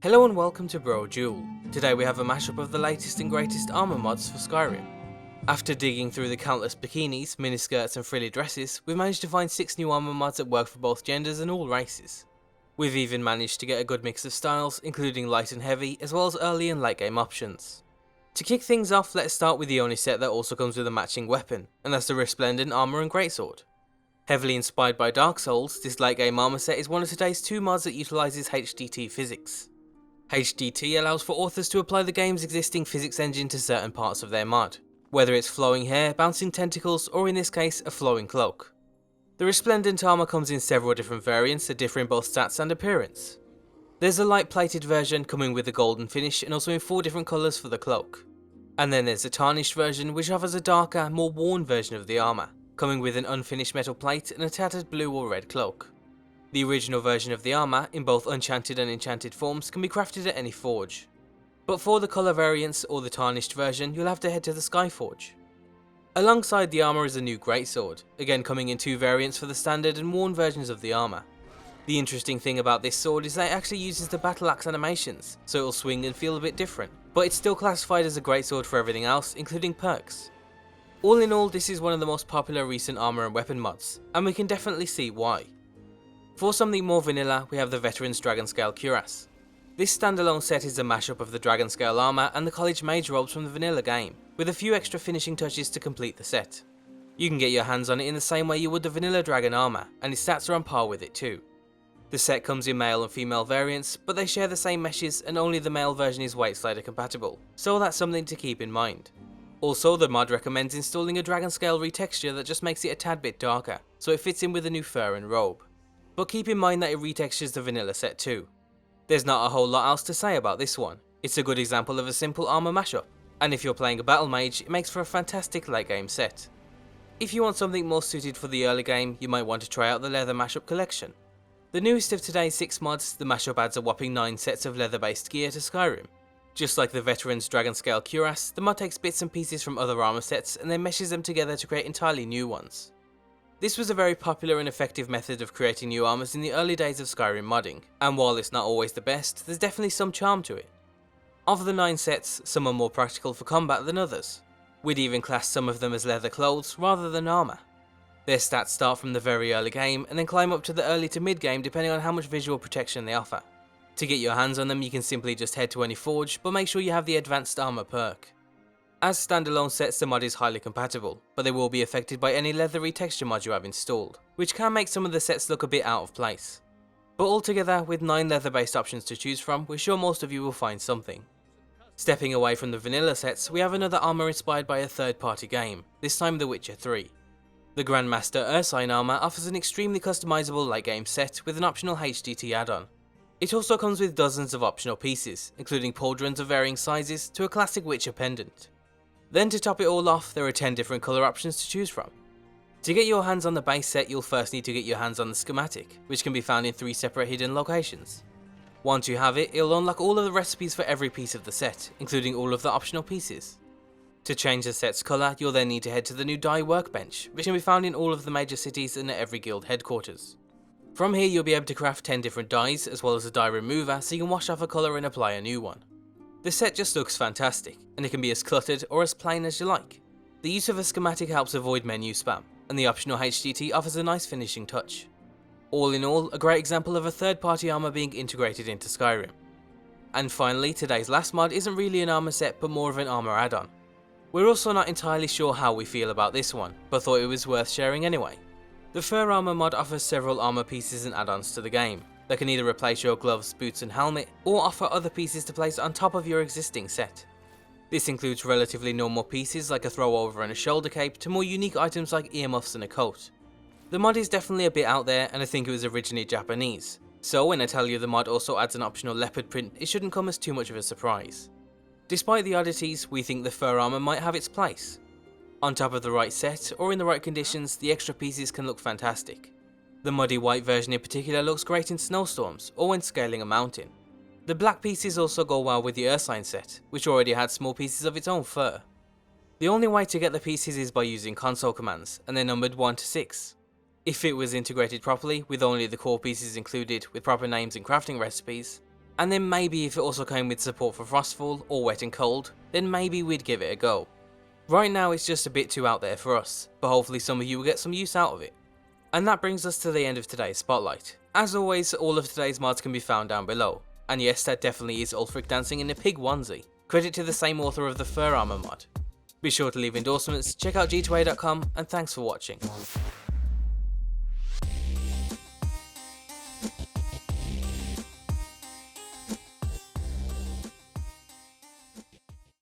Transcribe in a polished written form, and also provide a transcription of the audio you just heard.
Hello and welcome to Brodual. Today we have a mashup of the latest and greatest armor mods for Skyrim. After digging through the countless bikinis, miniskirts and frilly dresses, we've managed to find 6 new armor mods that work for both genders and all races. We've even managed to get a good mix of styles, including light and heavy, as well as early and late game options. To kick things off, let's start with the only set that also comes with a matching weapon, and that's the Resplendent Armor and Greatsword. Heavily inspired by Dark Souls, this late game armor set is one of today's 2 mods that utilises HDT physics. HDT allows for authors to apply the game's existing physics engine to certain parts of their mod, whether it's flowing hair, bouncing tentacles, or in this case, a flowing cloak. The Resplendent Armor comes in several different variants that differ in both stats and appearance. There's a light plated version coming with a golden finish and also in 4 different colours for the cloak. And then there's a tarnished version which offers a darker, more worn version of the armour, coming with an unfinished metal plate and a tattered blue or red cloak. The original version of the armour, in both enchanted and enchanted forms, can be crafted at any forge. But for the colour variants or the tarnished version, you'll have to head to the Skyforge. Alongside the armour is a new Greatsword, again coming in 2 variants for the standard and worn versions of the armour. The interesting thing about this sword is that it actually uses the battle axe animations, so it'll swing and feel a bit different, but it's still classified as a Greatsword for everything else, including perks. All in all, this is one of the most popular recent armour and weapon mods, and we can definitely see why. For something more vanilla, we have the Veteran's Dragonscale cuirass. This standalone set is a mashup of the Dragonscale armour and the college mage robes from the vanilla game, with a few extra finishing touches to complete the set. You can get your hands on it in the same way you would the vanilla dragon armour, and its stats are on par with it too. The set comes in male and female variants, but they share the same meshes and only the male version is weight slider compatible, so that's something to keep in mind. Also, the mod recommends installing a Dragonscale retexture that just makes it a tad bit darker, so it fits in with the new fur and robe. But keep in mind that it retextures the vanilla set too. There's not a whole lot else to say about this one. It's a good example of a simple armor mashup, and if you're playing a battle mage, it makes for a fantastic late game set. If you want something more suited for the early game, you might want to try out the leather mashup collection. The newest of today's 6 mods, the mashup adds a whopping 9 sets of leather based gear to Skyrim. Just like the Veteran's Dragonscale cuirass, the mod takes bits and pieces from other armor sets and then meshes them together to create entirely new ones. This was a very popular and effective method of creating new armors in the early days of Skyrim modding, and while it's not always the best, there's definitely some charm to it. Of the 9 sets, some are more practical for combat than others. We'd even class some of them as leather clothes rather than armor. Their stats start from the very early game and then climb up to the early to mid game depending on how much visual protection they offer. To get your hands on them, you can simply just head to any forge, but make sure you have the advanced armor perk. As standalone sets, the mod is highly compatible, but they will be affected by any leathery texture mod you have installed, which can make some of the sets look a bit out of place. But altogether, with 9 leather based options to choose from, we're sure most of you will find something. Stepping away from the vanilla sets, we have another armor inspired by a third party game, this time The Witcher 3. The Grandmaster Ursine armor offers an extremely customizable late game set with an optional HDT add-on. It also comes with dozens of optional pieces, including pauldrons of varying sizes to a classic Witcher pendant. Then to top it all off, there are 10 different colour options to choose from. To get your hands on the base set, you'll first need to get your hands on the schematic, which can be found in 3 separate hidden locations. Once you have it, it'll unlock all of the recipes for every piece of the set, including all of the optional pieces. To change the set's colour, you'll then need to head to the new dye workbench, which can be found in all of the major cities and at every guild headquarters. From here you'll be able to craft 10 different dyes, as well as a dye remover so you can wash off a colour and apply a new one. The set just looks fantastic, and it can be as cluttered or as plain as you like. The use of a schematic helps avoid menu spam, and the optional HDT offers a nice finishing touch. All in all, a great example of a third-party armor being integrated into Skyrim. And finally, today's last mod isn't really an armor set but more of an armor add-on. We're also not entirely sure how we feel about this one, but thought it was worth sharing anyway. The FurArmor mod offers several armor pieces and add-ons to the game. That can either replace your gloves, boots and helmet, or offer other pieces to place on top of your existing set. This includes relatively normal pieces like a throw over and a shoulder cape to more unique items like earmuffs and a coat. The mod is definitely a bit out there, and I think it was originally Japanese, so when I tell you the mod also adds an optional leopard print, it shouldn't come as too much of a surprise. Despite the oddities, we think the FurArmor might have its place. On top of the right set, or in the right conditions, the extra pieces can look fantastic. The muddy white version in particular looks great in snowstorms or when scaling a mountain. The black pieces also go well with the Ursine set, which already had small pieces of its own fur. The only way to get the pieces is by using console commands, and they're numbered 1 to 6. If it was integrated properly, with only the core pieces included with proper names and crafting recipes, And then maybe if it also came with support for Frostfall or Wet and Cold, then maybe we'd give it a go. Right now it's just a bit too out there for us, but hopefully some of you will get some use out of it. And that brings us to the end of today's spotlight. As always, all of today's mods can be found down below. And yes, that definitely is Ulfric dancing in a pig onesie. Credit to the same author of the FurArmor mod. Be sure to leave endorsements, check out g2a.com, and thanks for watching.